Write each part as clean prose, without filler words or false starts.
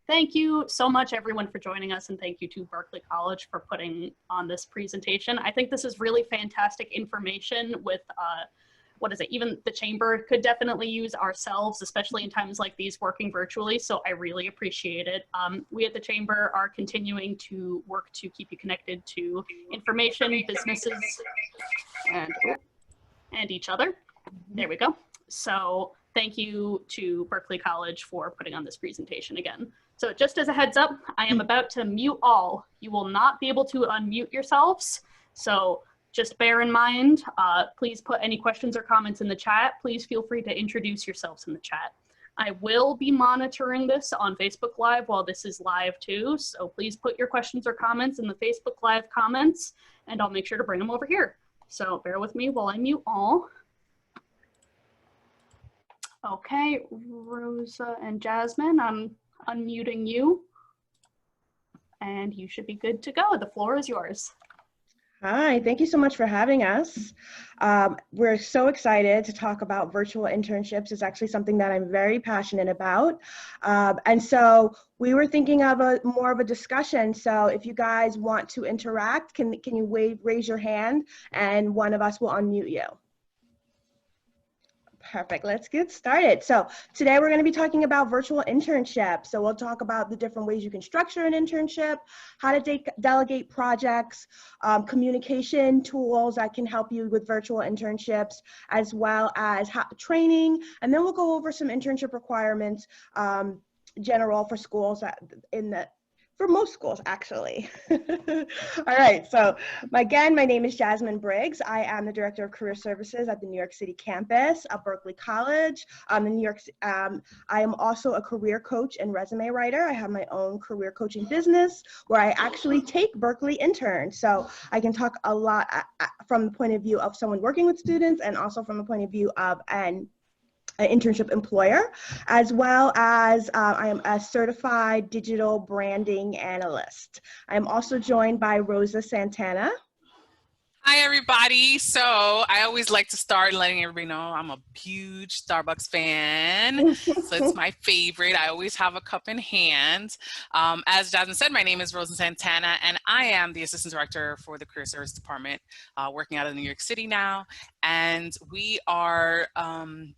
Thank you so much, everyone, for joining us, and thank you to Berkeley College for putting on this presentation. I think this is really fantastic information with, even the chamber could definitely use ourselves, especially in times like these working virtually, so I really appreciate it. We at the chamber are continuing to work to keep you connected to information, businesses, and each other. There we go. So thank you to Berkeley College for putting on this presentation again. So just as a heads up, I am about to mute all. You will not be able to unmute yourselves. So just bear in mind, please put any questions or comments in the chat. Please feel free to introduce yourselves in the chat. I will be monitoring this on Facebook Live while this is live too. So please put your questions or comments in the Facebook Live comments, and I'll make sure to bring them over here. So bear with me while I mute all. Okay, Rosa and Jasmine, I'm unmuting you, and you should be good to go. The floor is yours. Hi, thank you so much for having us. We're so excited to talk about virtual internships. It's actually something that I'm very passionate about. And so we were thinking of more of a discussion. So if you guys want to interact, can you raise your hand and one of us will unmute you. Perfect, let's get started. So today we're going to be talking about virtual internships. So we'll talk about the different ways you can structure an internship, how to delegate projects, communication tools that can help you with virtual internships, as well as training. And then we'll go over some internship requirements, general for schools for most schools, actually. All right, so again, my name is Jasmine Briggs. I am the Director of Career Services at the New York City campus of Berkeley College. I am also a career coach and resume writer. I have my own career coaching business where I actually take Berkeley interns. So I can talk a lot from the point of view of someone working with students and also from the point of view of an internship employer, as well as I am a certified digital branding analyst. I'm also joined by Rosa Santana. Hi, everybody. So I always like to start letting everybody know I'm a huge Starbucks fan. So it's my favorite. I always have a cup in hand. As Jasmine said, my name is Rosa Santana, and I am the Assistant Director for the Career Service Department, working out of New York City now. And we are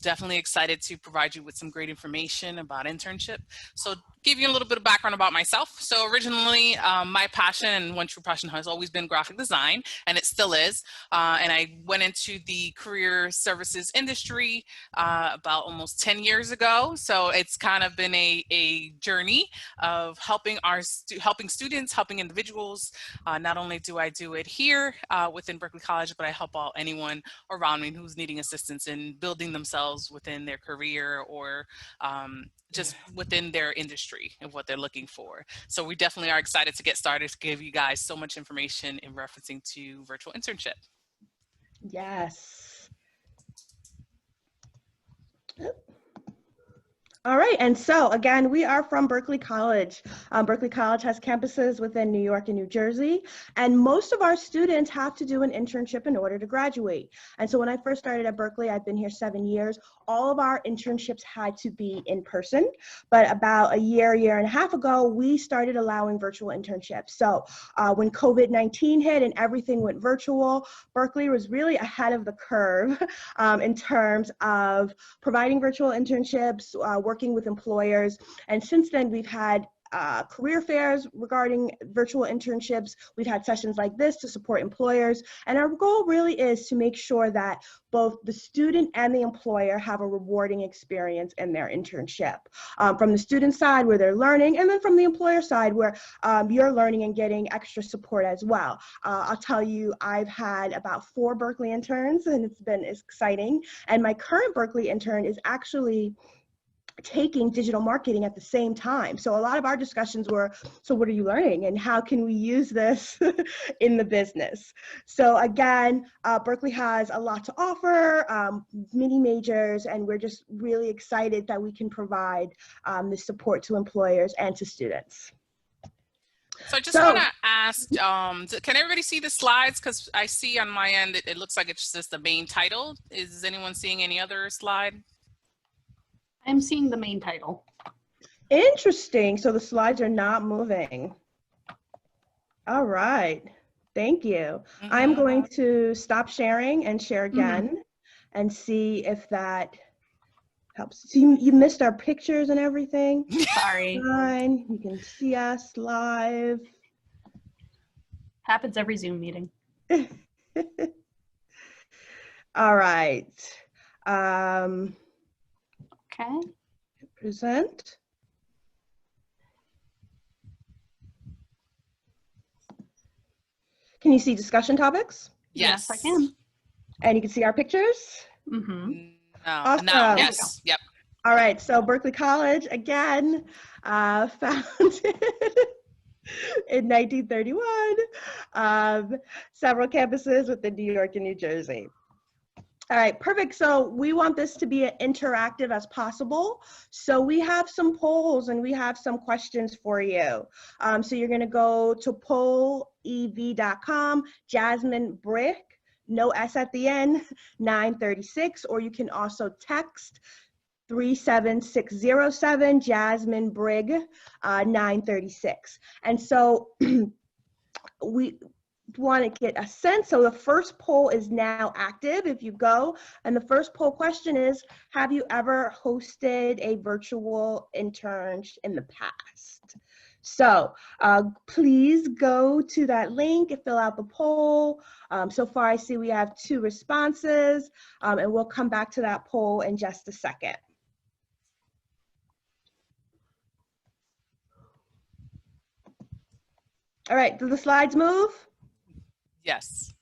definitely excited to provide you with some great information about internship. So give you a little bit of background about myself. So originally, my passion and one true passion has always been graphic design, and it still is. And I went into the career services industry about almost 10 years ago. So it's kind of been a journey of helping students, helping individuals. Not only do I do it here within Berkeley College, but I help out anyone around me who's needing assistance in building themselves within their career or just within their industry and what they're looking for. So we definitely are excited to get started to give you guys so much information in referencing to virtual internship. Yes. All right, and so again, we are from Berkeley College. Berkeley College has campuses within New York and New Jersey, and most of our students have to do an internship in order to graduate. And so when I first started at Berkeley, I've been here 7 years, all of our internships had to be in person, but about a year and a half ago, we started allowing virtual internships. So when COVID-19 hit and everything went virtual, Berkeley was really ahead of the curve in terms of providing virtual internships, working with employers. And since then, we've had career fairs regarding virtual internships. We've had sessions like this to support employers. And our goal really is to make sure that both the student and the employer have a rewarding experience in their internship. From the student side where they're learning, and then from the employer side where you're learning and getting extra support as well. I'll tell you, I've had about 4 Berkeley interns, and it's been exciting. And my current Berkeley intern is actually taking digital marketing at the same time. So a lot of our discussions were, so what are you learning and how can we use this in the business? So again, Berkeley has a lot to offer, many majors, and we're just really excited that we can provide this support to employers and to students. So I just want to ask, can everybody see the slides? Because I see on my end, it looks like it's just the main title. Is anyone seeing any other slide? I'm seeing the main title. Interesting. So the slides are not moving. All right. Thank you. I'm going to stop sharing and share again and see if that helps. So you missed our pictures and everything. Sorry. Fine. You can see us live. Happens every Zoom meeting. All right. Okay. Present. Can you see discussion topics? Yes. Yes, I can. And you can see our pictures? No. Awesome. No. Yes. Yep. All right. So Berkeley College, again, founded in 1931, several campuses within New York and New Jersey. All right, perfect. So we want this to be as interactive as possible. So we have some polls and we have some questions for you. So you're gonna go to pollev.com, Jasmine Brick, no S at the end, 936, or you can also text 37607, Jasmine Brigg, 936. And so we want to get a sense. So the first poll is now active if you go. And the first poll question is, have you ever hosted a virtual intern in the past? So please go to that link and fill out the poll. So far I see we have 2 responses, and we'll come back to that poll in just a second. All right, do the slides move? Yes.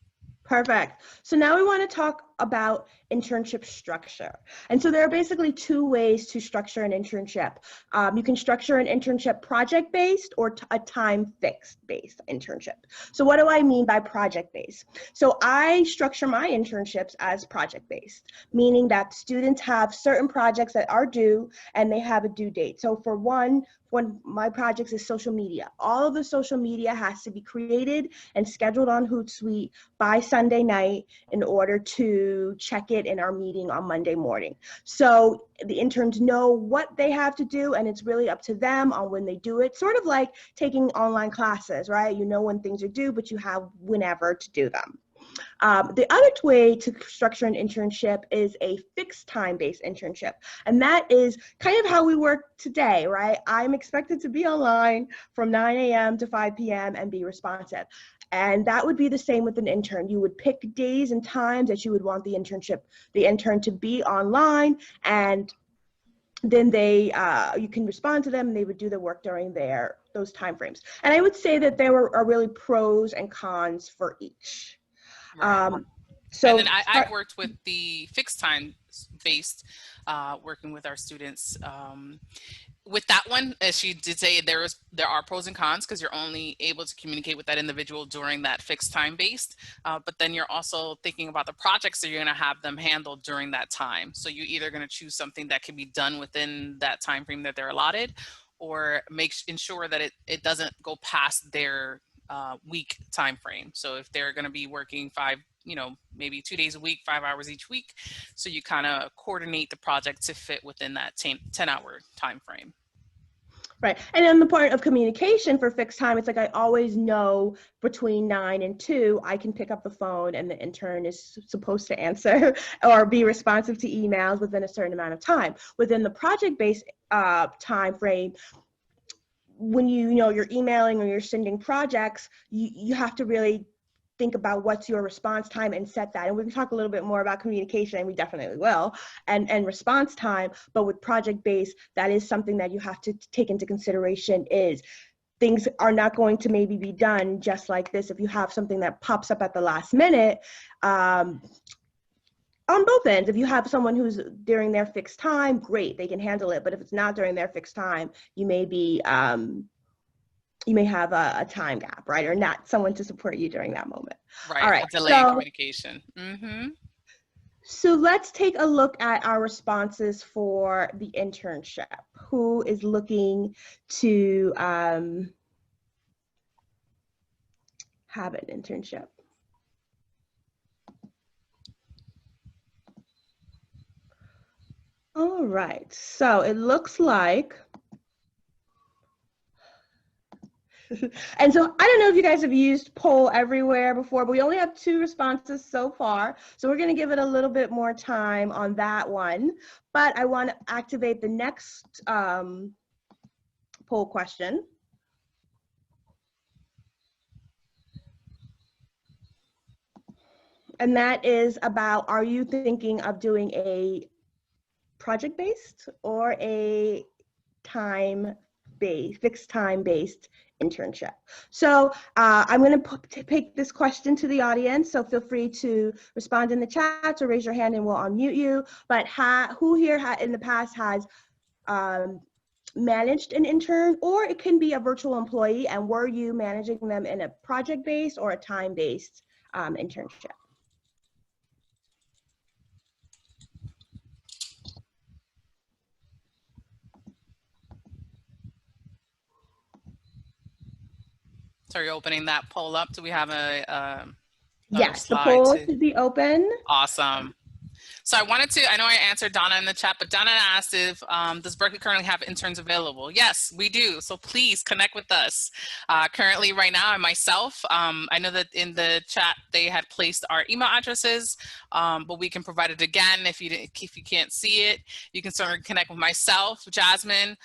Perfect. So now we want to talk about internship structure. And so there are basically 2 ways to structure an internship. You can structure an internship project-based or a time-fixed-based internship. So what do I mean by project-based? So I structure my internships as project-based, meaning that students have certain projects that are due and they have a due date. So for one of my projects is social media. All of the social media has to be created and scheduled on Hootsuite by Sunday night in order to check it in our meeting on Monday morning. So the interns know what they have to do, and it's really up to them on when they do it. Sort of like taking online classes, right? You know when things are due, but you have whenever to do them. The other way to structure an internship is a fixed time-based internship. And that is kind of how we work today, right? I'm expected to be online from 9 a.m. to 5 p.m. and be responsive. And that would be the same with an intern. You would pick days and times that you would want the intern to be online, and then you can respond to them and they would do the work during those time frames. And I would say that there are really pros and cons for each. Right. So and then I've worked with the fixed time based, working with our students. With that one, as she did say, there are pros and cons because you're only able to communicate with that individual during that fixed time based, but then you're also thinking about the projects that you're going to have them handle during that time. So you're either going to choose something that can be done within that time frame that they're allotted, or ensure that it doesn't go past their week time frame. So if they're going to be working maybe 2 days a week, 5 hours each week, so you kind of coordinate the project to fit within that 10-hour time frame. Right. And on the part of communication for fixed time, it's like I always know between 9 and 2, I can pick up the phone and the intern is supposed to answer or be responsive to emails within a certain amount of time. Within the project-based time frame, when you're emailing or you're sending projects, you have to really think about what's your response time and set that. And we can talk a little bit more about communication, and we definitely will, and response time. But with project-based, that is something that you have to take into consideration. Is things are not going to maybe be done just like this. If you have something that pops up at the last minute, on both ends, if you have someone who's during their fixed time, great, they can handle it. But if it's not during their fixed time, you may have a time gap, right? Or not someone to support you during that moment. Right. All right. Delay in communication. So let's take a look at our responses for the internship. Who is looking to have an internship? All right. So it looks like And so I don't know if you guys have used poll everywhere before, but we only have 2 responses so far. So we're going to give it a little bit more time on that one. But I want to activate the next poll question. And that is about, are you thinking of doing a project-based or a fixed time-based internship? So I'm going to pick this question to the audience, so feel free to respond in the chat or raise your hand and we'll unmute you. But who here in the past has managed an intern, or it can be a virtual employee, and were you managing them in a project-based or a time-based internship? So you're opening that poll up. Do we have a Yes, the slide poll should be open. Awesome. So I wanted to, I know I answered Donna in the chat, but Donna asked if, does Berkeley currently have interns available? Yes, we do. So please connect with us. Currently right now, and myself, I know that in the chat, they had placed our email addresses, but we can provide it again. If you can't see it, you can certainly connect with myself, Jasmine,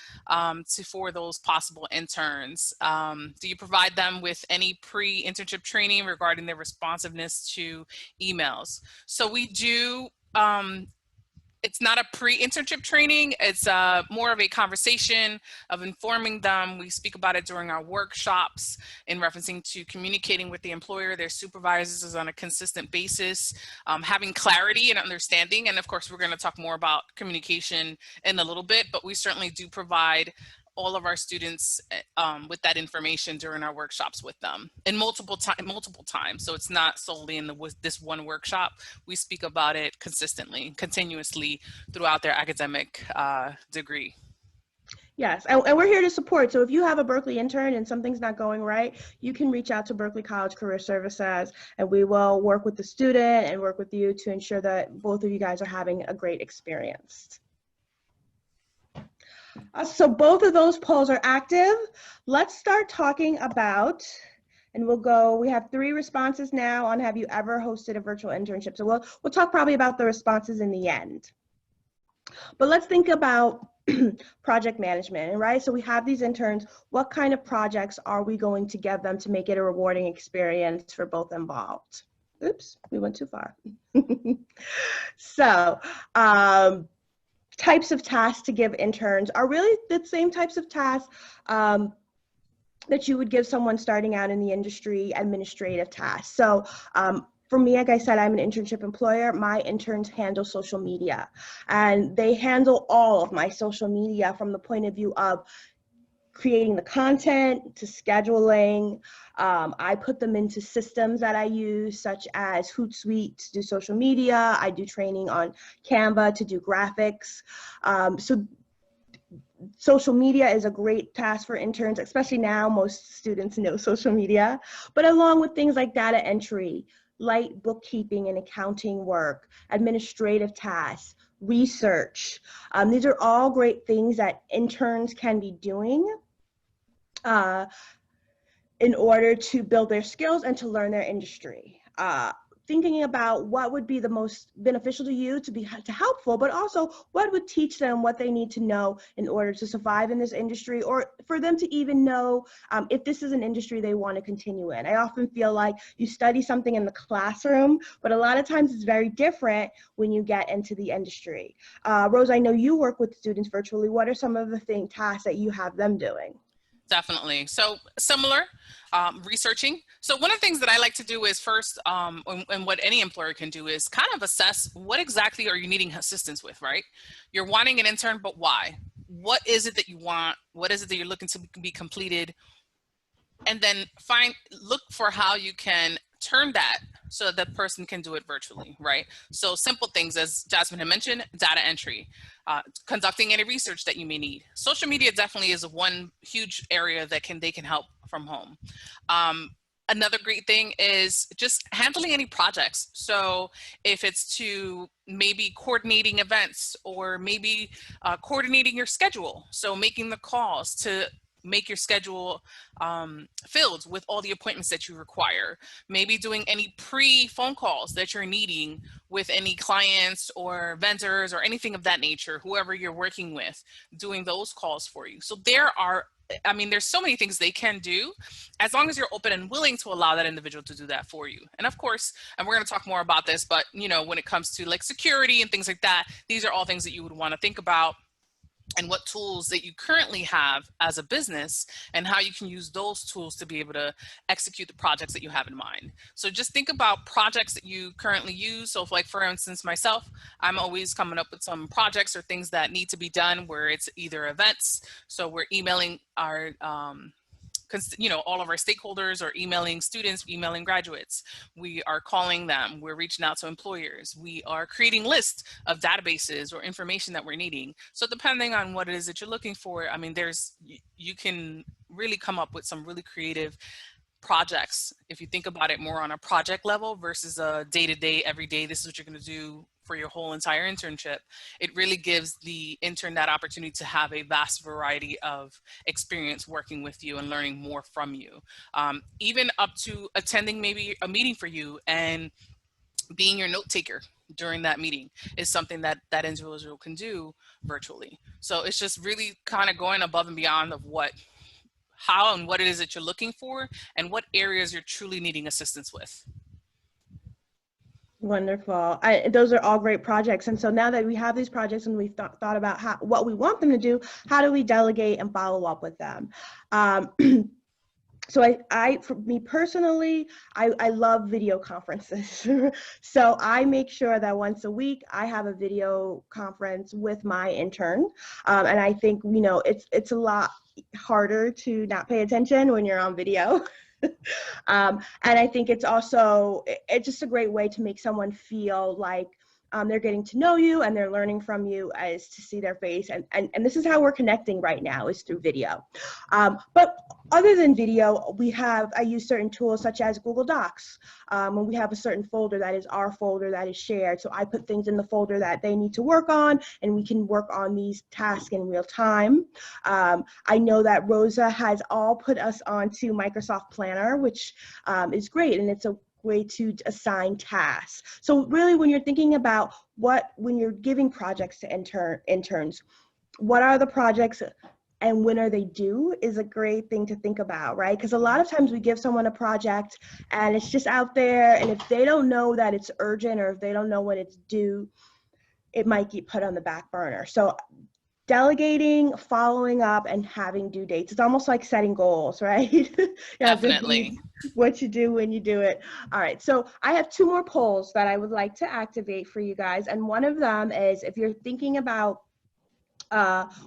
for those possible interns. Do you provide them with any pre-internship training regarding their responsiveness to emails? So we do. It's not a pre-internship training. It's more of a conversation of informing them. We speak about it during our workshops in referencing to communicating with the employer, their supervisors on a consistent basis, having clarity and understanding. And of course, we're going to talk more about communication in a little bit, but we certainly do provide all of our students with that information during our workshops with them in multiple times. So it's not solely in this one workshop. We speak about it consistently, continuously throughout their academic degree. Yes, and we're here to support. So if you have a Berkeley intern and something's not going right, you can reach out to Berkeley College Career Services, and we will work with the student and work with you to ensure that both of you guys are having a great experience. So both of those polls are active. Let's start talking about, and we have 3 responses now on have you ever hosted a virtual internship. So we'll talk probably about the responses in the end. But let's think about project management, right? So we have these interns. What kind of projects are we going to give them to make it a rewarding experience for both involved? Oops, we went too far. So, types of tasks to give interns are really the same types of tasks that you would give someone starting out in the industry, administrative tasks. So for me, like I said, I'm an internship employer. My interns handle social media, and they handle all of my social media from the point of view of creating the content to scheduling. I put them into systems that I use, such as Hootsuite to do social media. I do training on Canva to do graphics. So social media is a great task for interns, especially now most students know social media, but along with things like data entry, light bookkeeping and accounting work, administrative tasks, research. These are all great things that interns can be doing in order to build their skills and to learn their industry. Thinking about what would be the most beneficial to you to helpful, but also what would teach them what they need to know in order to survive in this industry, or for them to even know if this is an industry they want to continue in. I often feel like you study something in the classroom, but a lot of times it's very different when you get into the industry. Rose, I know you work with students virtually. What are some of the tasks that you have them doing? Definitely. So similar, researching. So one of the things that I like to do is first, and what any employer can do is kind of assess what exactly are you needing assistance with, right? You're wanting an intern, but why? What is it that you want? What is it that you're looking to be completed? And then look for how you can turn that so that person can do it virtually, right? So simple things, as Jasmine had mentioned, data entry, conducting any research that you may need. Social media definitely is one huge area that they can help from home. Another great thing is just handling any projects. So if it's to maybe coordinating events, or maybe coordinating your schedule, so making the calls to make your schedule filled with all the appointments that you require. Maybe doing any pre-phone calls that you're needing with any clients or vendors or anything of that nature, whoever you're working with, doing those calls for you. So there's so many things they can do as long as you're open and willing to allow that individual to do that for you. And of course, and we're going to talk more about this, but when it comes to like security and things like that, these are all things that you would want to think about, and what tools that you currently have as a business and how you can use those tools to be able to execute the projects that you have in mind. So just think about projects that you currently use. So if, like, for instance, myself, I'm always coming up with some projects or things that need to be done where it's either events. So we're emailing our, all of our stakeholders, or emailing students, emailing graduates. We are calling them, we're reaching out to employers. We are creating lists of databases or information that we're needing. So depending on what it is that you're looking for, I mean, you can really come up with some really creative projects if you think about it more on a project level versus a day-to-day, every day, this is what you're going to do for your whole entire internship. It really gives the intern that opportunity to have a vast variety of experience working with you and learning more from you. Even up to attending maybe a meeting for you and being your note taker during that meeting is something that that individual can do virtually. So it's just really kind of going above and beyond of how and what it is that you're looking for and what areas you're truly needing assistance with. Wonderful. Those are all great projects. And so now that we have these projects and we've thought about what we want them to do, how do we delegate and follow up with them? So for me personally, I love video conferences. So I make sure that once a week I have a video conference with my intern. And I think, it's a lot harder to not pay attention when you're on video. And I think it's just a great way to make someone feel like they're getting to know you and they're learning from you, as to see their face. And this is how we're connecting right now, is through video. But other than video, I use certain tools such as Google Docs. When we have a certain folder that is our folder that is shared. So I put things in the folder that they need to work on, and we can work on these tasks in real time. I know that Rosa has all put us onto Microsoft Planner, which is great, and it's a way to assign tasks. So really, when you're thinking about when you're giving projects to interns, what are the projects and when are they due is a great thing to think about, right? Because a lot of times we give someone a project and it's just out there, and if they don't know that it's urgent, or if they don't know when it's due, it might get put on the back burner. So delegating, following up, and having due dates. It's almost like setting goals, right? Definitely. What you do when you do it. All right, so I have 2 more polls that I would like to activate for you guys. And one of them is, if you're thinking about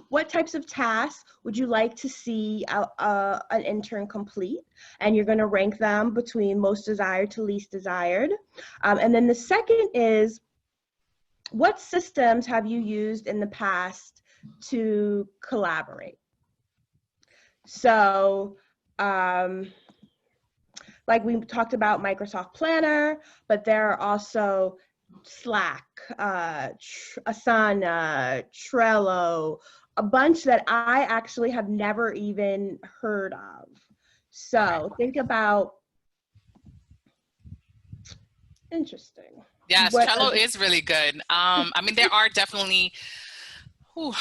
what types of tasks would you like to see an intern complete? And you're going to rank them between most desired to least desired. And then the second is, what systems have you used in the past to collaborate? So like we talked about Microsoft Planner, but there are also Slack, Asana, Trello, a bunch that I actually have never even heard of. So think about, interesting. Yes, Trello is really good. I mean, there are definitely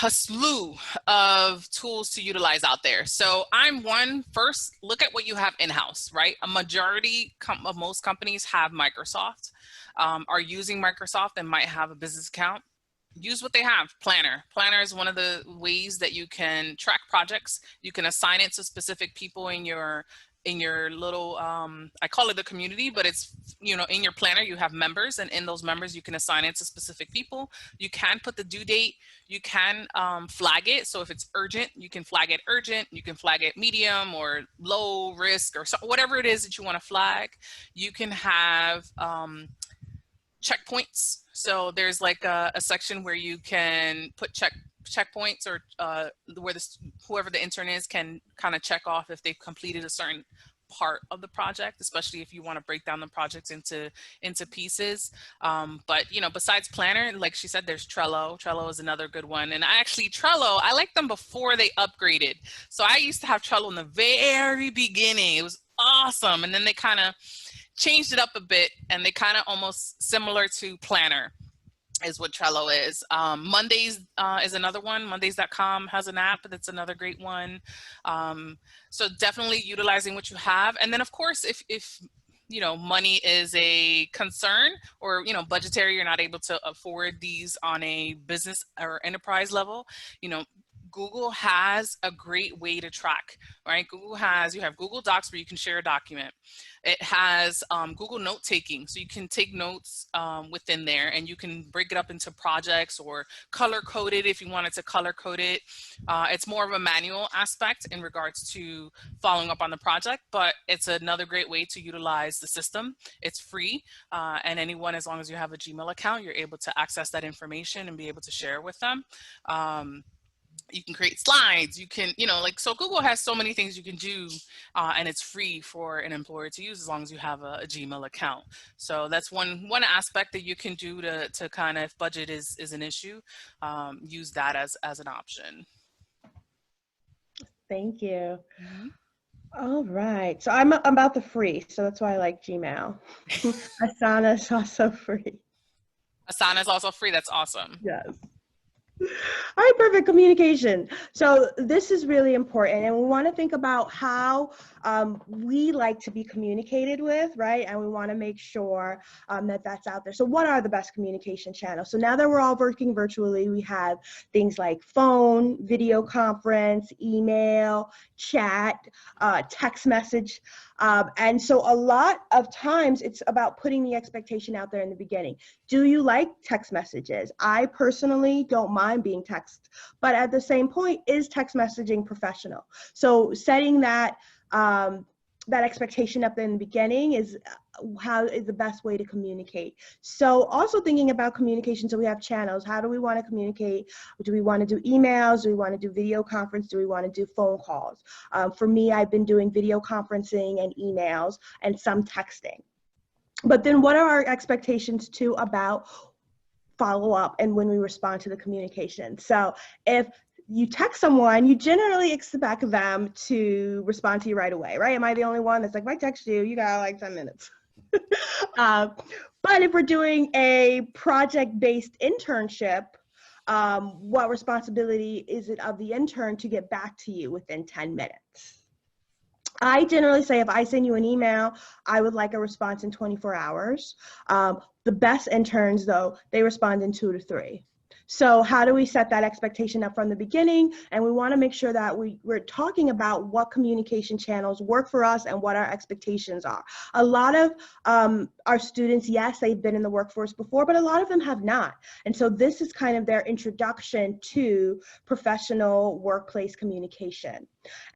a slew of tools to utilize out there. So first, look at what you have in-house, right? A majority of most companies have Microsoft, are using Microsoft, and might have a business account. Use what they have. Planner is one of the ways that you can track projects. You can assign it to specific people in your little, I call it the community, but it's, in your planner, you have members, and in those members, you can assign it to specific people. You can put the due date, you can flag it. So if it's urgent, you can flag it urgent, you can flag it medium or low risk, or whatever it is that you want to flag. You can have checkpoints. So there's like a section where you can put checkpoints, or where whoever the intern is can kind of check off if they've completed a certain part of the project, especially if you want to break down the projects into pieces. But you know, besides Planner, like she said, there's Trello. Trello is another good one. And Trello, I liked them before they upgraded. So I used to have Trello in the very beginning. It was awesome. And then they kind of changed it up a bit, and they kind of almost similar to Planner is what Trello is. Mondays is another one. Mondays.com has an app that's another great one. So definitely utilizing what you have. And then of course, if you know, money is a concern, or, you know, budgetary, you're not able to afford these on a business or enterprise level, you know, Google has a great way to track, right? You have Google Docs where you can share a document. It has Google note taking, so you can take notes within there, and you can break it up into projects or color code it if you wanted to color code it. It's more of a manual aspect in regards to following up on the project, but it's another great way to utilize the system. It's free, and anyone, as long as you have a Gmail account, you're able to access that information and be able to share with them. You can create slides, you can, you know, like, so Google has so many things you can do, and it's free for an employer to use as long as you have a Gmail account. So that's one aspect that you can do to kind of, if budget is an issue, use that as an option. Thank you. All right. So I'm about the free, so that's why I like Gmail. Asana is also free. Asana is also free. That's awesome. Yes. All right, perfect. Communication. So this is really important, and we want to think about how we like to be communicated with, right? And we want to make sure that that's out there. So what are the best communication channels? So now that we're all working virtually, we have things like phone, video conference, email, chat, text message. And so a lot of times it's about putting the expectation out there in the beginning. Do you like text messages? I personally don't mind being text, but at the same point, is text messaging professional? So setting that that expectation up in the beginning is the best way to communicate. So also thinking about communication, so we have channels. How do we want to communicate? Do we want to do emails? Do we want to do video conference? Do we want to do phone calls? For me, I've been doing video conferencing and emails and some texting. But then what are our expectations too about follow up and when we respond to the communication? So if you text someone, you generally expect them to respond to you right away, right? Am I the only one that's like, if I text you, you got like 10 minutes. But if we're doing a project-based internship, what responsibility is it of the intern to get back to you within 10 minutes? I generally say if I send you an email, I would like a response in 24 hours. The best interns, though, they respond in 2 to 3. So how do we set that expectation up from the beginning? And we want to make sure that we're talking about what communication channels work for us and what our expectations are. A lot of our students, yes, they've been in the workforce before, but a lot of them have not. And so this is kind of their introduction to professional workplace communication.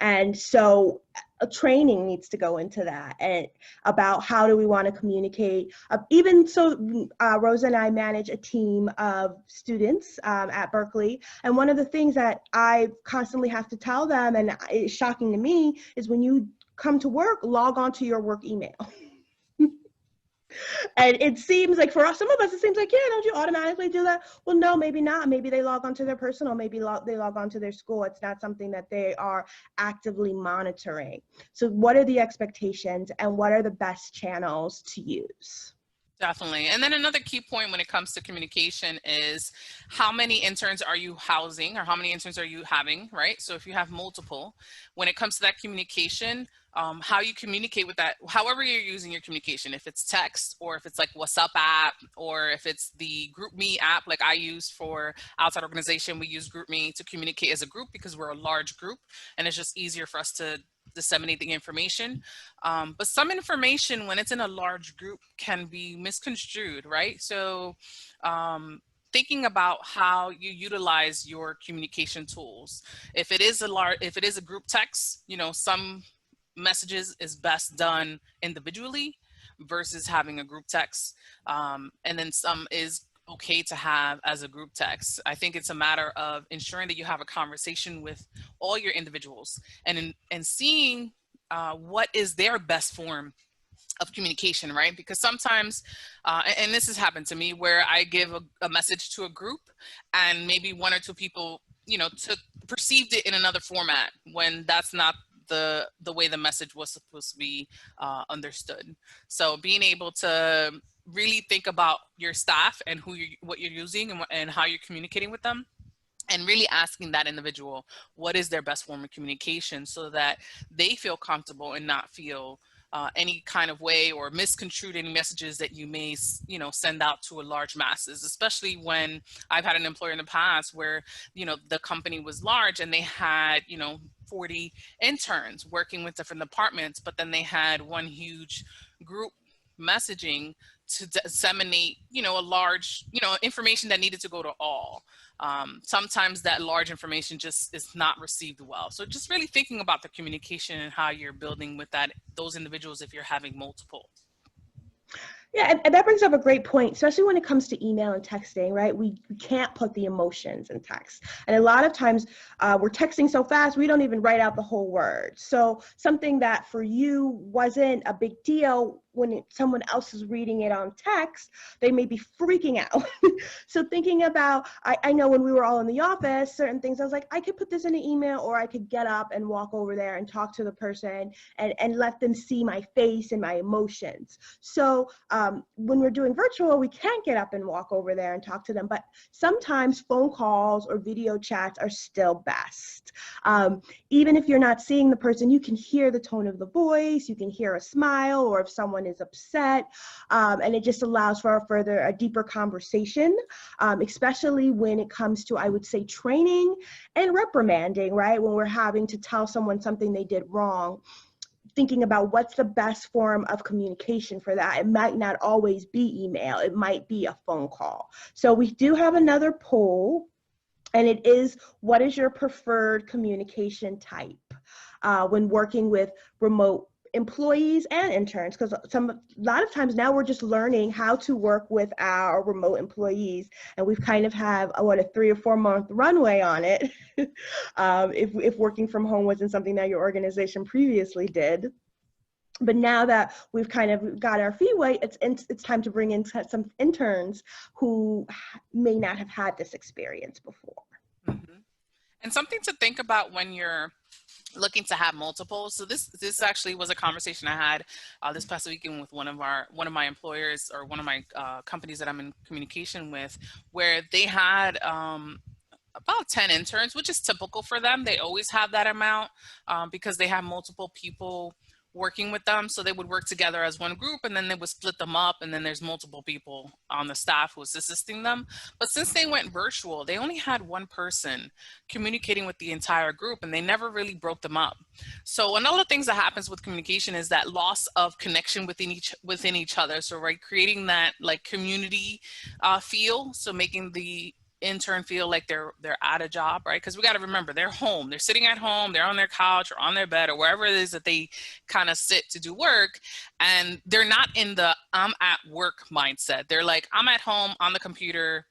And so a training needs to go into that, and about how do we want to communicate. Even so, Rosa and I manage a team of students at Berkeley, and one of the things that I constantly have to tell them, and it's shocking to me, is when you come to work, log on to your work email. And it seems like for some of us, it seems like, yeah, don't you automatically do that? Well, no, maybe not. Maybe they log on to their personal, maybe they log on to their school. It's not something that they are actively monitoring. So what are the expectations and what are the best channels to use? Definitely. And then another key point when it comes to communication is how many interns are you housing, or how many interns are you having, right? So if you have multiple, when it comes to that communication, how you communicate with that, however you're using your communication, if it's text or if it's like WhatsApp app, or if it's the GroupMe app, like I use for outside organization, we use GroupMe to communicate as a group because we're a large group and it's just easier for us to disseminate the information. But some information when it's in a large group can be misconstrued, right? So thinking about how you utilize your communication tools. If it is a group text, you know, some messages is best done individually versus having a group text. And then some is okay to have as a group text. I think it's a matter of ensuring that you have a conversation with all your individuals and seeing what is their best form of communication, right? Because sometimes, and this has happened to me, where I give a message to a group and maybe one or two people, perceived it in another format when that's not the way the message was supposed to be understood. So being able to really think about your staff and what you're using and how you're communicating with them, and really asking that individual what is their best form of communication so that they feel comfortable and not feel any kind of way or misconstrued any messages that you may, send out to a large masses, especially when I've had an employer in the past where, the company was large and they had, 40 interns working with different departments, but then they had one huge group messaging to disseminate, a large, information that needed to go to all. Sometimes that large information just is not received well. So just really thinking about the communication and how you're building with those individuals if you're having multiple. Yeah, and that brings up a great point, especially when it comes to email and texting, right? We can't put the emotions in text. And a lot of times we're texting so fast, we don't even write out the whole word. So something that for you wasn't a big deal, when someone else is reading it on text, they may be freaking out. So thinking about, I know when we were all in the office, certain things, I was like, I could put this in an email, or I could get up and walk over there and talk to the person and let them see my face and my emotions. So when we're doing virtual, we can't get up and walk over there and talk to them, but sometimes phone calls or video chats are still best. Even if you're not seeing the person, you can hear the tone of the voice, you can hear a smile, or if someone is upset, and it just allows for a deeper conversation, especially when it comes to, I would say, training and reprimanding, right? When we're having to tell someone something they did wrong, thinking about what's the best form of communication for that. It might not always be email, it might be a phone call. So we do have another poll, and it is, what is your preferred communication type when working with remote employees and interns? Because a lot of times now we're just learning how to work with our remote employees, and we've kind of have a 3 or 4 month runway on it. If working from home wasn't something that your organization previously did. But now that we've kind of got our feet wet, it's time to bring in some interns who may not have had this experience before. Mm-hmm. And something to think about when you're looking to have multiple. So this actually was a conversation I had this past weekend with one of my employers, or one of my companies that I'm in communication with, where they had about 10 interns, which is typical for them. They always have that amount because they have multiple people working with them. So they would work together as one group, and then they would split them up, and then there's multiple people on the staff who's assisting them. But since they went virtual, they only had one person communicating with the entire group, and they never really broke them up. So one of the things that happens with communication is that loss of connection within each other. So right, creating that like community feel, so making the intern feel like they're at a job, right? Because we got to remember, they're home, they're sitting at home, they're on their couch or on their bed or wherever it is that they kind of sit to do work, and they're not in the I'm at work mindset. They're like, I'm at home on the computer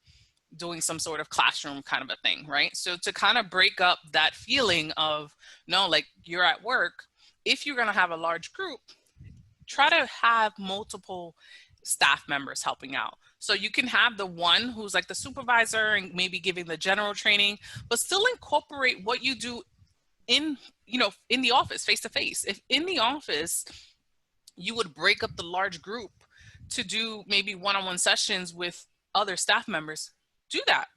doing some sort of classroom kind of a thing, right? So to kind of break up that feeling of, no, like you're at work, if you're going to have a large group, try to have multiple staff members helping out. So you can have the one who's like the supervisor and maybe giving the general training, but still incorporate what you do in the office, face to face. If in the office, you would break up the large group to do maybe one-on-one sessions with other staff members, do that.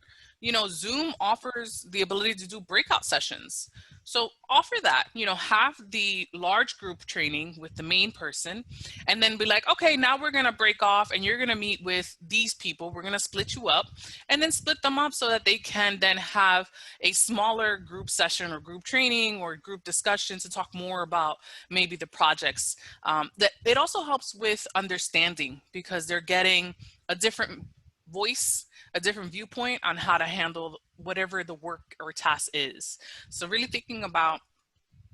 Zoom offers the ability to do breakout sessions. So offer that, have the large group training with the main person, and then be like, okay, now we're going to break off and you're going to meet with these people. We're going to split you up, and then split them up so that they can then have a smaller group session or group training or group discussion to talk more about maybe the projects. That it also helps with understanding, because they're getting a different voice, a different viewpoint on how to handle whatever the work or task is. So really thinking about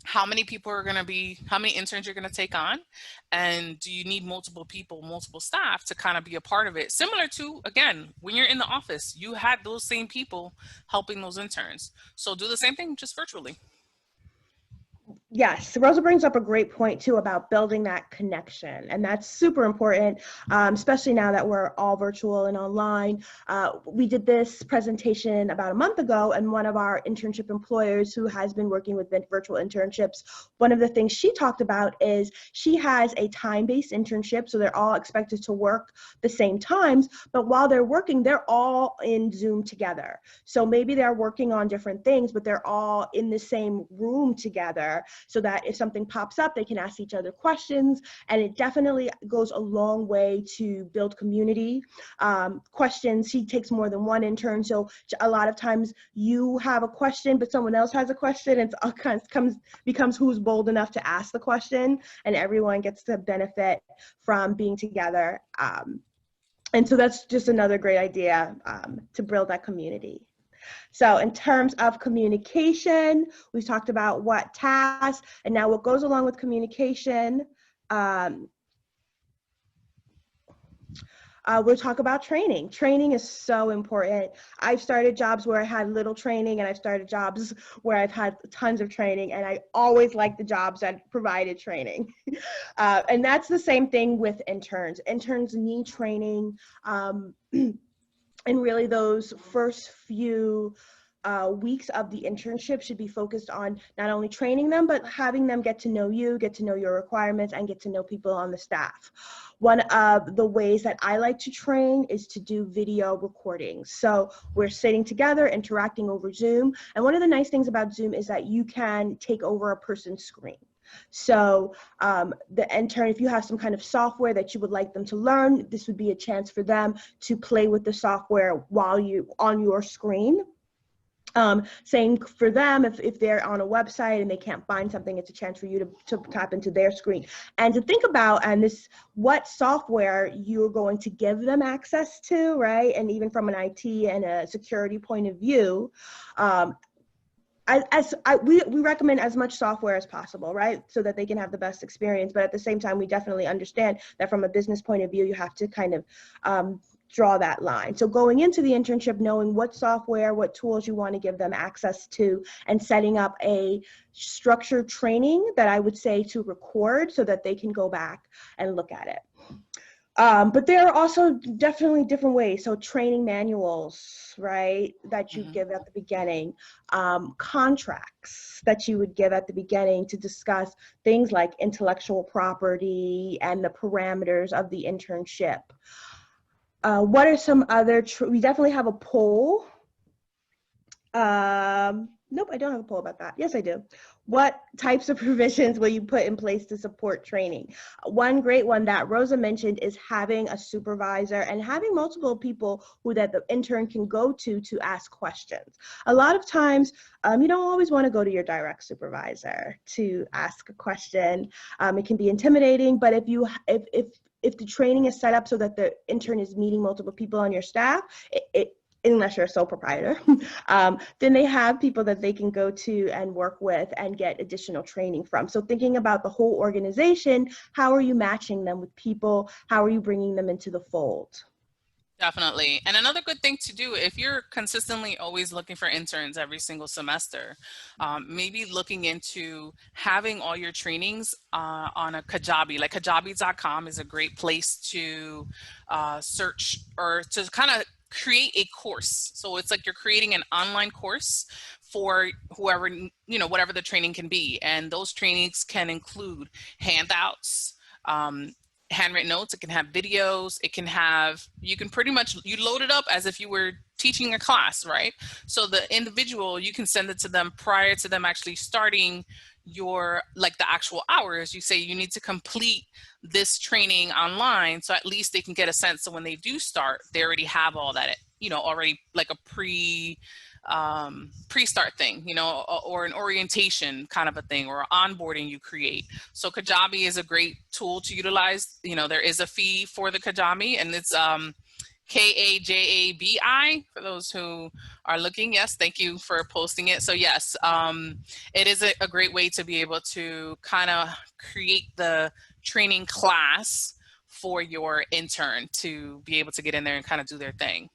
how many people are going to be, how many interns you're going to take on, and do you need multiple people, multiple staff to kind of be a part of it? Similar to, again, when you're in the office, you had those same people helping those interns. So do the same thing, just virtually. Yes, Rosa brings up a great point too about building that connection, and that's super important, especially now that we're all virtual and online. We did this presentation about a month ago, and one of our internship employers who has been working with virtual internships, one of the things she talked about is she has a time-based internship, so they're all expected to work the same times, but while they're working, they're all in Zoom together. So maybe they're working on different things, but they're all in the same room together, so that if something pops up, they can ask each other questions. And it definitely goes a long way to build community. Questions, she takes more than one intern. So a lot of times you have a question, but someone else has a question, and it becomes who's bold enough to ask the question, and everyone gets to benefit from being together. And so that's just another great idea to build that community. So in terms of communication, we've talked about what tasks, and now what goes along with communication. We'll talk about training. Training is so important. I've started jobs where I had little training, and I've started jobs where I've had tons of training, and I always liked the jobs that provided training. And that's the same thing with interns. Interns need training. And really those first few weeks of the internship should be focused on not only training them, but having them get to know you, get to know your requirements, and get to know people on the staff. One of the ways that I like to train is to do video recordings. So we're sitting together, interacting over Zoom. And one of the nice things about Zoom is that you can take over a person's screen. So the intern, if you have some kind of software that you would like them to learn, this would be a chance for them to play with the software while on your screen. Same for them, if they're on a website and they can't find something, it's a chance for you to tap into their screen. And to think about, what software you're going to give them access to, right? And even from an IT and a security point of view, we recommend as much software as possible, right? So that they can have the best experience. But at the same time, we definitely understand that from a business point of view, you have to kind of draw that line. So going into the internship, knowing what software, what tools you want to give them access to, and setting up a structured training that I would say to record so that they can go back and look at it. But there are also definitely different ways. So training manuals, right, that you give at the beginning, contracts that you would give at the beginning to discuss things like intellectual property and the parameters of the internship. What are some other, we definitely have a poll. Nope, I don't have a poll about that. Yes, I do. What types of provisions will you put in place to support training? One great one that Rosa mentioned is having a supervisor and having multiple people that the intern can go to ask questions. A lot of times, you don't always want to go to your direct supervisor to ask a question. It can be intimidating, but if the training is set up so that the intern is meeting multiple people on your staff, unless you're a sole proprietor, then they have people that they can go to and work with and get additional training from. So thinking about the whole organization, how are you matching them with people? How are you bringing them into the fold? Definitely. And another good thing to do, if you're consistently always looking for interns every single semester, maybe looking into having all your trainings on a Kajabi. Like kajabi.com is a great place to search or to kind of create a course. So it's like you're creating an online course for whoever, whatever the training can be. And those trainings can include handouts, handwritten notes, it can have videos, it can have, you load it up as if you were teaching a class, right? So the individual, you can send it to them prior to them actually starting the actual hours. You say you need to complete this training online, so at least they can get a sense. So when they do start, they already have all that, already like a pre-start thing, or an orientation kind of a thing, or onboarding you create. So Kajabi is a great tool to utilize. There is a fee for the Kajabi, and it's Kajabi for those who are looking. Yes, thank you for posting it. So yes, it is a great way to be able to kind of create the training class for your intern to be able to get in there and kind of do their thing.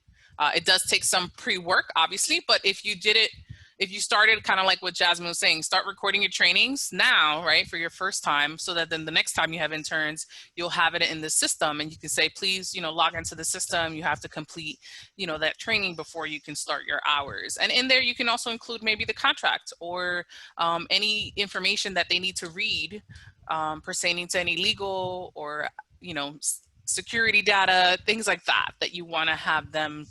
It does take some pre-work, obviously, but if you did it, if you started kind of like what Jasmine was saying, start recording your trainings now, right, for your first time, so that then the next time you have interns, you'll have it in the system, and you can say, please, log into the system. You have to complete, that training before you can start your hours. And in there, you can also include maybe the contract or any information that they need to read pertaining to any legal or, security data, things like that, that you want to have them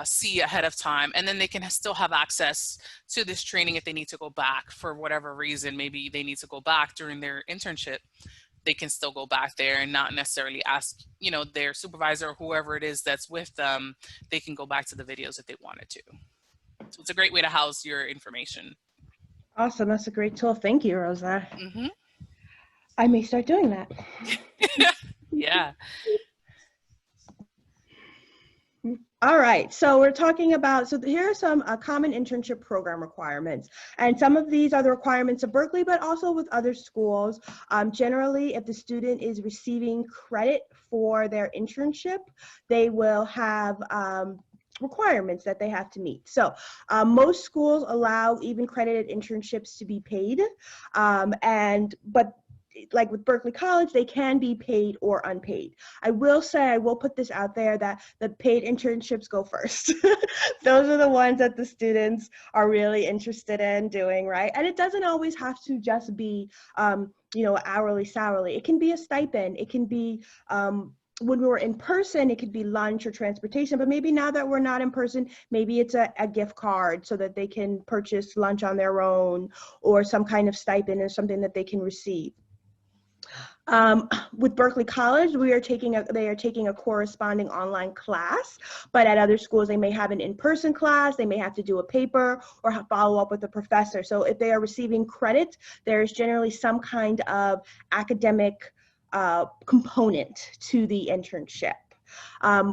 see ahead of time. And then they can still have access to this training if they need to go back for whatever reason. Maybe they need to go back during their internship. They can still go back there and not necessarily ask, their supervisor or whoever it is that's with them. They can go back to the videos if they wanted to. So it's a great way to house your information. Awesome. That's a great tool. Thank you, Rosa. Mm-hmm. I may start doing that. Yeah. All right, so we're talking about, so here are some common internship program requirements. And some of these are the requirements of Berkeley, but also with other schools. Generally, if the student is receiving credit for their internship, they will have requirements that they have to meet. So most schools allow even credited internships to be paid, but like with Berkeley College, they can be paid or unpaid. I will say, I will put this out there, that the paid internships go first. Those are the ones that the students are really interested in doing, right? And it doesn't always have to just be, hourly salary. It can be a stipend. It can be, when we were in person, it could be lunch or transportation, but maybe now that we're not in person, maybe it's a gift card so that they can purchase lunch on their own, or some kind of stipend or something that they can receive. With Berkeley College, they are taking a corresponding online class, but at other schools, they may have an in-person class, they may have to do a paper or follow up with a professor. So if they are receiving credit, there's generally some kind of academic component to the internship.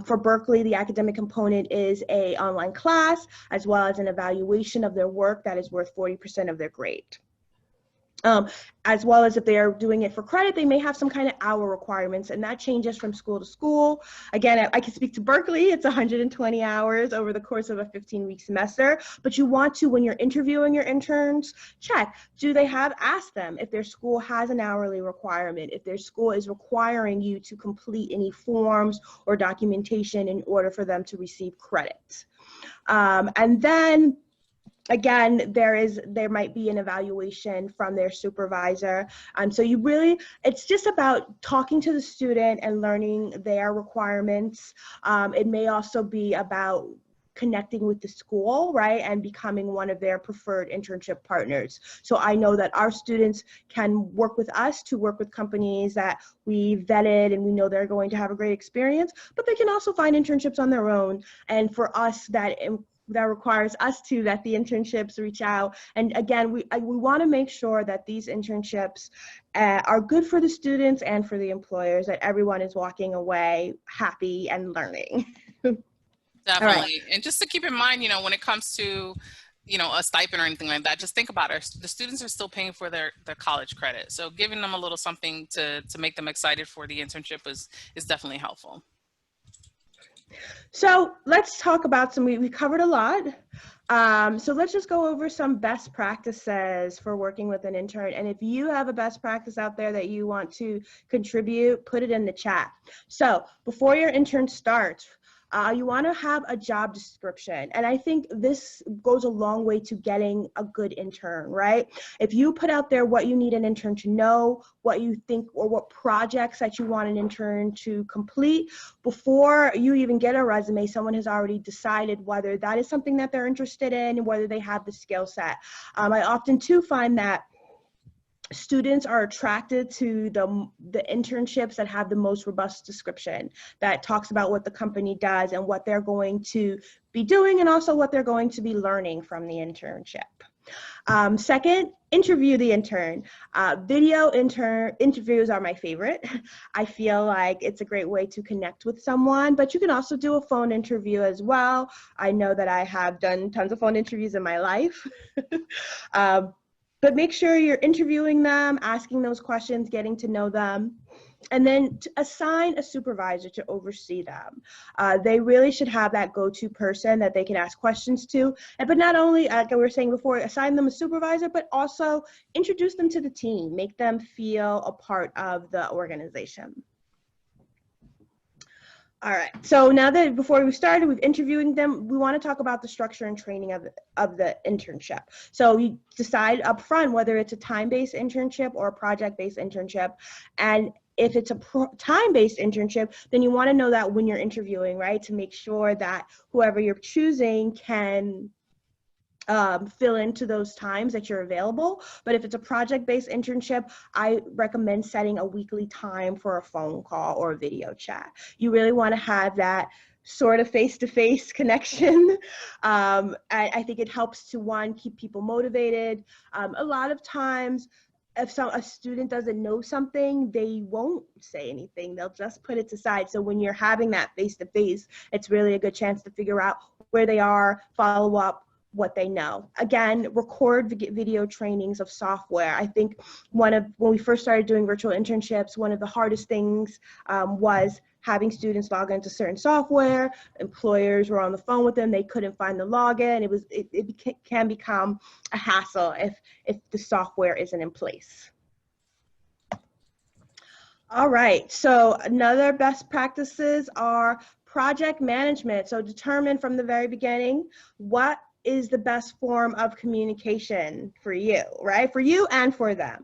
For Berkeley, the academic component is an online class, as well as an evaluation of their work that is worth 40% of their grade. As well as if they are doing it for credit, they may have some kind of hour requirements, and that changes from school to school. Again, I can speak to Berkeley, it's 120 hours over the course of a 15-week semester, but you want to, when you're interviewing your interns, check, ask them if their school has an hourly requirement, if their school is requiring you to complete any forms or documentation in order for them to receive credit. And then, again, there might be an evaluation from their supervisor. So it's just about talking to the student and learning their requirements. It may also be about connecting with the school, right, and becoming one of their preferred internship partners. So I know that our students can work with us to work with companies that we vetted and we know they're going to have a great experience, but they can also find internships on their own. And for us, that requires us that the internships reach out. And again, we want to make sure that these internships are good for the students and for the employers, that everyone is walking away happy and learning. Definitely. Right. And just to keep in mind, when it comes to, a stipend or anything like that, just think about it. The students are still paying for their college credit. So giving them a little something to make them excited for the internship is definitely helpful. So let's talk about we covered a lot. So let's just go over some best practices for working with an intern. And if you have a best practice out there that you want to contribute, put it in the chat. So before your intern starts, you want to have a job description. And I think this goes a long way to getting a good intern, right? If you put out there what you need an intern to know, what you think, or what projects that you want an intern to complete, before you even get a resume, someone has already decided whether that is something that they're interested in and whether they have the skill set. I often too find that students are attracted to the internships that have the most robust description, that talks about what the company does and what they're going to be doing, and also what they're going to be learning from the internship. Second, interview the intern. Video interviews are my favorite. I feel like it's a great way to connect with someone, but you can also do a phone interview as well. I know that I have done tons of phone interviews in my life. But make sure you're interviewing them, asking those questions, getting to know them. And then to assign a supervisor to oversee them. They really should have that go-to person that they can ask questions to. But not only, like we were saying before, assign them a supervisor, but also introduce them to the team, make them feel a part of the organization. All right, so now that before we started, we've interviewing them, we want to talk about the structure and training of the internship. So you decide up front whether it's a time-based internship or a project-based internship. And if it's a time-based internship, then you want to know that when you're interviewing, right, to make sure that whoever you're choosing can fill into those times that you're available. But if it's a project-based internship, I recommend setting a weekly time for a phone call or a video chat. You really want to have that sort of face-to-face connection. I think it helps to, one, keep people motivated. A lot of times, if a student doesn't know something, they won't say anything. They'll just put it aside. So when you're having that face-to-face, it's really a good chance to figure out where they are, follow up, what they know. Again, record video trainings of software. I think when we first started doing virtual internships, one of the hardest things was having students log into certain software. Employers were on the phone with them, they couldn't find the login. It can become a hassle if the software isn't in place. All right, so another best practices are project management. So determine from the very beginning what is the best form of communication for you, right? For you and for them.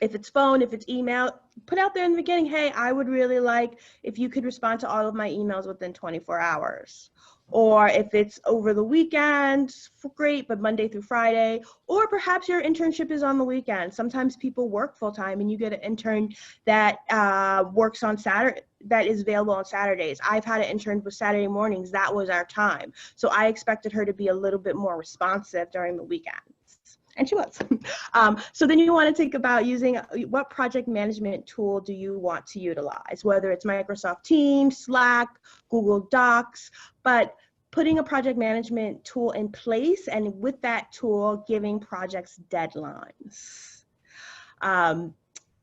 If it's phone, if it's email, put out there in the beginning, hey, I would really like if you could respond to all of my emails within 24 hours. Or if it's over the weekend, great, but Monday through Friday. Or perhaps your internship is on the weekend. Sometimes people work full time and you get an intern that works on Saturday, that is available on Saturdays. I've had an intern with Saturday mornings. That was our time. So I expected her to be a little bit more responsive during the weekends. And she was. So then you want to think about using what project management tool do you want to utilize, whether it's Microsoft Teams, Slack, Google Docs, but putting a project management tool in place, and with that tool, giving projects deadlines.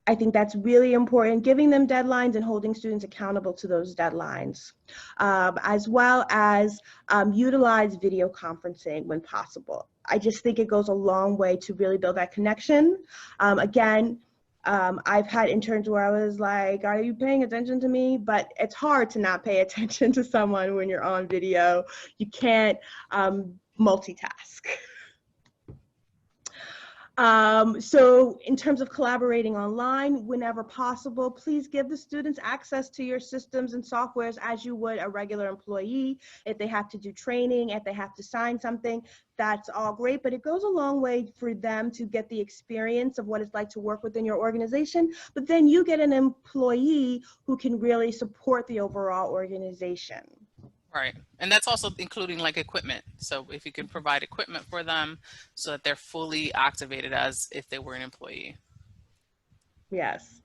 I think that's really important, giving them deadlines and holding students accountable to those deadlines, as well as utilize video conferencing when possible. I just think it goes a long way to really build that connection. Again, I've had interns where I was like, are you paying attention to me? But it's hard to not pay attention to someone when you're on video. You can't multitask. So in terms of collaborating online, whenever possible, please give the students access to your systems and softwares as you would a regular employee. If they have to do training, if they have to sign something, that's all great, but it goes a long way for them to get the experience of what it's like to work within your organization, but then you get an employee who can really support the overall organization. Right. And that's also including like equipment. So if you can provide equipment for them so that they're fully activated as if they were an employee. Yes.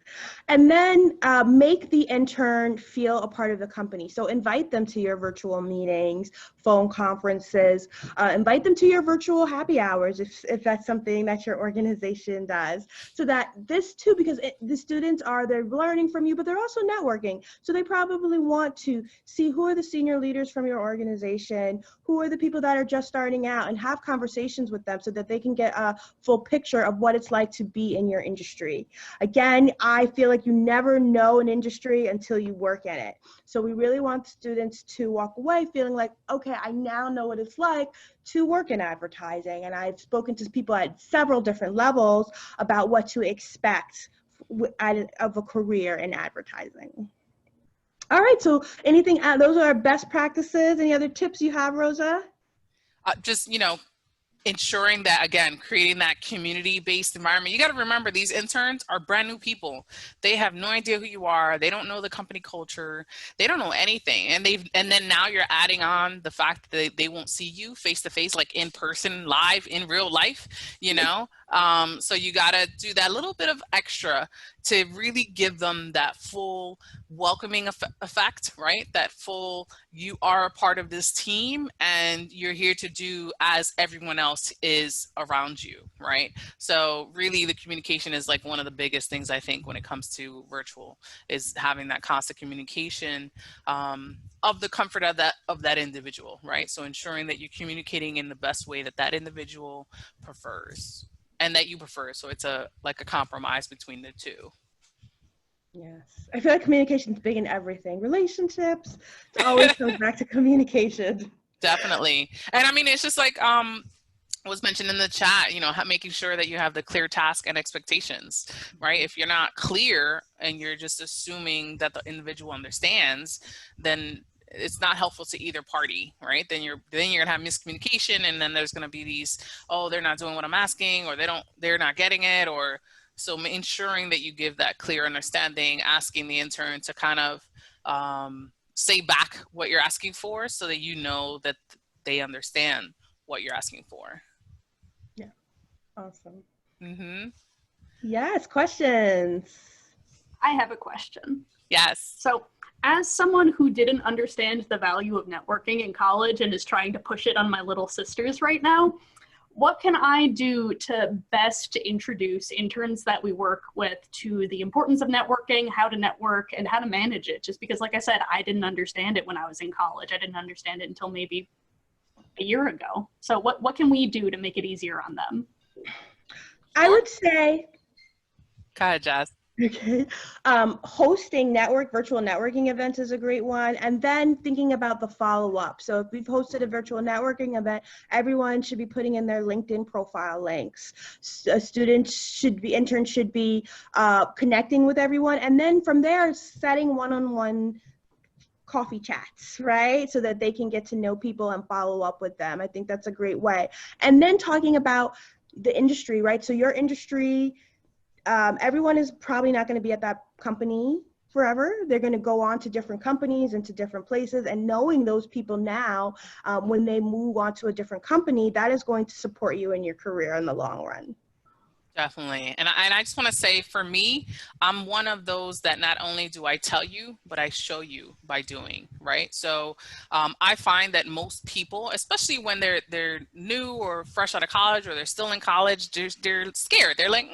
And then make the intern feel a part of the company. So invite them to your virtual meetings, phone conferences, invite them to your virtual happy hours if that's something that your organization does. So that this too, because the students they're learning from you, but they're also networking. So they probably want to see who are the senior leaders from your organization, who are the people that are just starting out, and have conversations with them so that they can get a full picture of what it's like to be in your industry. Again, I feel like you never know an industry until you work in it. So we really want students to walk away feeling like, okay, I now know what it's like to work in advertising. And I've spoken to people at several different levels about what to expect of a career in advertising. All right, so anything, those are our best practices. Any other tips you have, Rosa? Just, ensuring that, again, creating that community-based environment. You got to remember, these interns are brand new people. They have no idea who you are. They don't know the company culture. They don't know anything. And then now you're adding on the fact that they won't see you face to face, like in person, live, in real life, so you got to do that little bit of extra to really give them that full welcoming effect, right? That full, you are a part of this team and you're here to do as everyone else is around you, right? So really the communication is like one of the biggest things I think when it comes to virtual, is having that constant communication of the comfort of that individual, right? So ensuring that you're communicating in the best way that that individual prefers and that you prefer. So it's like a compromise between the two. Yes. I feel like communication is big in everything. Relationships, it always comes back to communication. Definitely. And I mean, it's just like was mentioned in the chat, you know, making sure that you have the clear task and expectations, right? If you're not clear and you're just assuming that the individual understands, then it's not helpful to either party, right? Then you're gonna have miscommunication, and then there's gonna be these, oh, they're not doing what I'm asking, or they're not getting it, or so ensuring that you give that clear understanding, asking the intern to kind of say back what you're asking for so that you know that they understand what you're asking for. Yeah, awesome. Mm-hmm. Yes, questions. I have a question. Yes. So as someone who didn't understand the value of networking in college and is trying to push it on my little sisters right now, what can I do to best introduce interns that we work with to the importance of networking, how to network, and how to manage it? Just because, like I said, I didn't understand it when I was in college. I didn't understand it until maybe a year ago. So what can we do to make it easier on them? I would say, Go ahead, Jazz. okay, hosting virtual networking events is a great one. And then thinking about the follow-up. So if we've hosted a virtual networking event, everyone should be putting in their LinkedIn profile links. Interns should be connecting with everyone. And then from there, setting one-on-one coffee chats, right? So that they can get to know people and follow up with them. I think that's a great way. And then talking about the industry, right? So your industry, everyone is probably not going to be at that company forever. They're going to go on to different companies and to different places, and knowing those people now, when they move on to a different company, that is going to support you in your career in the long run. Definitely. And I just want to say, for me, I'm one of those that not only do I tell you, but I show you by doing, right? So I find that most people, especially when they're new or fresh out of college, or they're still in college, they're scared. They're like,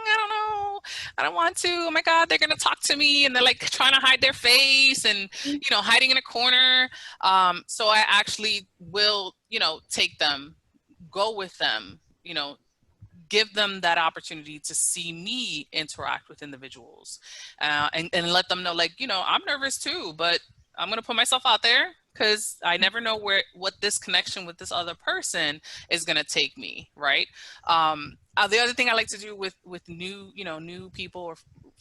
I don't know, I don't want to. Oh my God, they're going to talk to me. And they're like trying to hide their face and, you know, hiding in a corner. So I actually will, you know, take them, go with them, you know, give them that opportunity to see me interact with individuals, and let them know, like, you know, I'm nervous too, but I'm going to put myself out there because I never know what this connection with this other person is going to take me, right? The other thing I like to do with new people or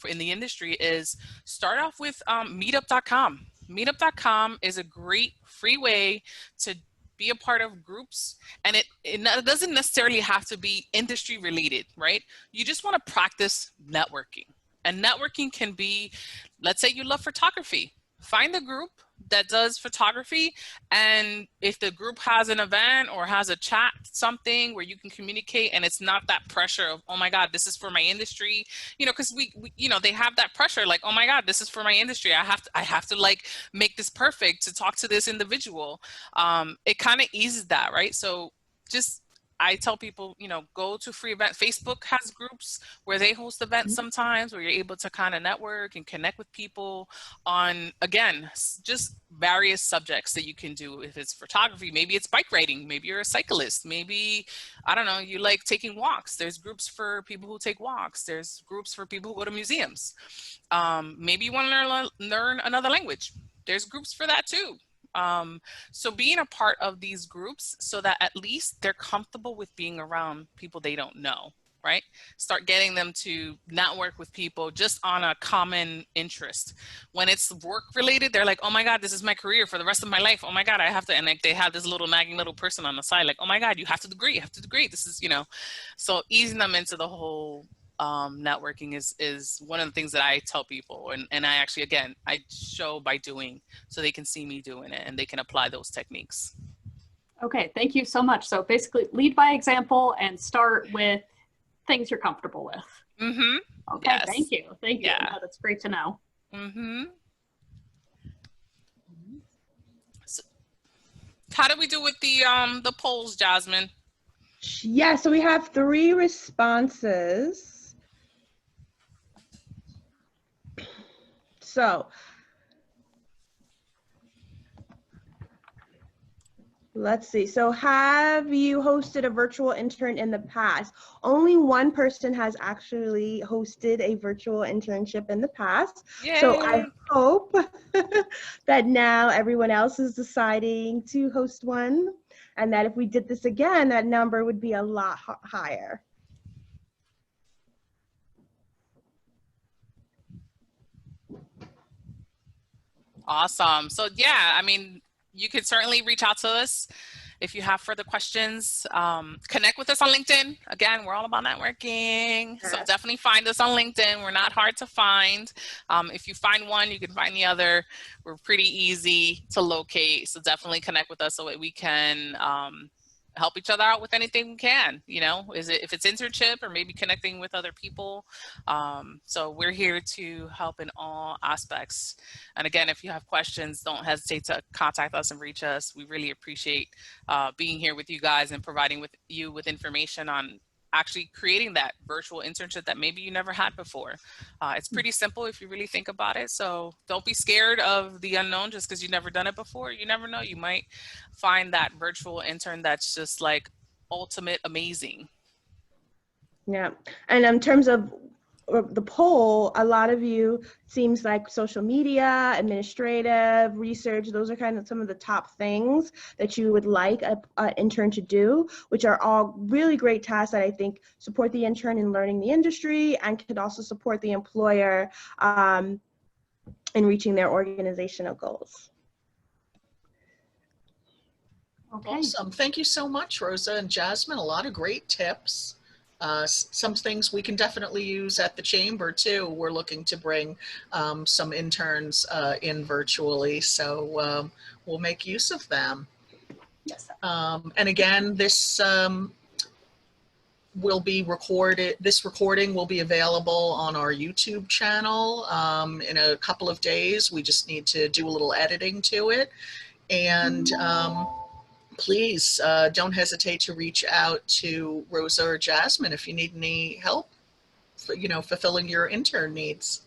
in the industry is start off with meetup.com. Meetup.com is a great free way to be a part of groups, and it doesn't necessarily have to be industry related, right? You just want to practice networking, and networking can be, let's say you love photography, find a group that does photography, and if the group has an event or has a chat, something where you can communicate, and it's not that pressure of, oh my God, this is for my industry, you know, because we you know, they have that pressure, like, oh my God, this is for my industry, I have to like make this perfect to talk to this individual. It kind of eases that, right? So just, I tell people, you know, go to free events. Facebook has groups where they host events sometimes where you're able to kind of network and connect with people on, again, just various subjects that you can do. If it's photography, maybe it's bike riding, maybe you're a cyclist, maybe, I don't know, you like taking walks. There's groups for people who take walks. There's groups for people who go to museums. Maybe you want to learn another language. There's groups for that too. So being a part of these groups so that at least they're comfortable with being around people they don't know, right? Start getting them to network with people just on a common interest. When it's work related, they're like, oh my God, this is my career for the rest of my life. Oh my God, I have to, and like they have this little nagging little person on the side, like, oh my God, you have to degree, This is, you know, so easing them into the whole networking is one of the things that I tell people, and I actually, again, I show by doing so they can see me doing it and they can apply those techniques. Okay, thank you so much. So basically lead by example and start with things you're comfortable with. Mm-hmm. Okay, yes. Thank you. Yeah. No, that's great to know. Mm-hmm. How do we do with the polls, Jasmine? Yeah, so we have 3 responses. So let's see. So have you hosted a virtual intern in the past? Only one person has actually hosted a virtual internship in the past. Yay. So I hope that now everyone else is deciding to host one, and that if we did this again, that number would be a lot higher. Awesome. So yeah, I mean, you can certainly reach out to us if you have further questions. Connect with us on LinkedIn. Again, we're all about networking. So definitely find us on LinkedIn. We're not hard to find. If you find one, you can find the other. We're pretty easy to locate. So definitely connect with us so that we can help each other out with anything we can, you know, if it's internship or maybe connecting with other people. So we're here to help in all aspects. And again, if you have questions, don't hesitate to contact us and reach us. We really appreciate being here with you guys and providing you with information on actually creating that virtual internship that maybe you never had before. It's pretty simple if you really think about it. So don't be scared of the unknown just because you've never done it before. You never know. You might find that virtual intern that's just like ultimate amazing. Yeah. And in terms of the poll, a lot of you seems like social media, administrative, research, those are kind of some of the top things that you would like an intern to do, which are all really great tasks that I think support the intern in learning the industry and could also support the employer in reaching their organizational goals. Okay. Awesome. Thank you so much, Rosa and Jasmine. A lot of great tips. Some things we can definitely use at the chamber too. We're looking to bring some interns in virtually, so we'll make use of them. Yes. And again, this will be recorded. This recording will be available on our YouTube channel in a couple of days. We just need to do a little editing to it. And please don't hesitate to reach out to Rosa or Jasmine if you need any help, you know, fulfilling your intern needs.